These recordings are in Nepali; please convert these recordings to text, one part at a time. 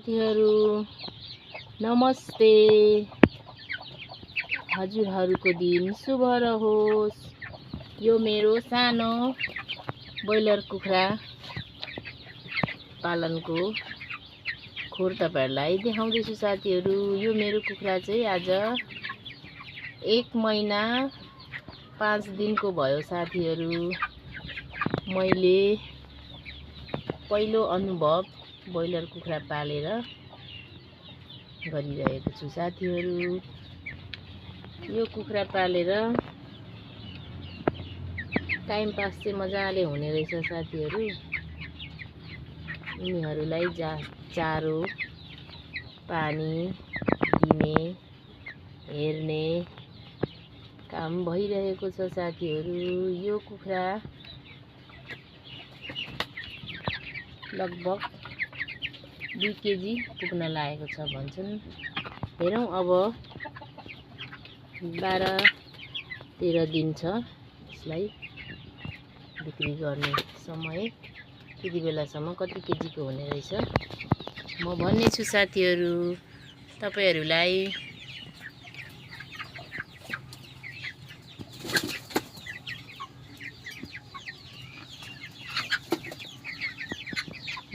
साथीहरू नमस्ते। हजुरहरूको दिन शुभ रहोस्। यो मेरो सानो ब्रोइलर कुखुरा पालनको खोर तपाईहरुलाई देखाउँदैछु साथीहरू। यो मेरो कुखुरा चाहिँ आज 1 महिना 5 दिनको भयो साथीहरू। मैले पहिलो अनुभव ब्रोइलर कुखुरा पालेर गरिरहेको छु साथीहरू। यो कुखुरा पालेर टाइम पास चाहिँ मजाले हुने रहेछ साथीहरू। यिनीहरूलाई चारो पानी दिने हेर्ने काम भइरहेको छ साथीहरू। यो कुखुरा लगभग 2 केजी पुग्न लागेको छ भन्छन्। हेरौँ अब 12-13 दिन छ यसलाई बिक्री गर्ने समय। त्यति बेलासम्म कति केजीको हुने रहेछ म भन्ने छु साथीहरू तपाईहरुलाई।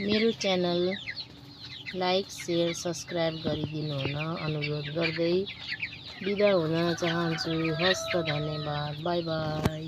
मेरो च्यानल लाइक शेयर सब्स्क्राइब गरिदिनु हुन अनुरोध गर्दै बिदा हुन चाहन्छु। हस्त धन्यवाद। By by.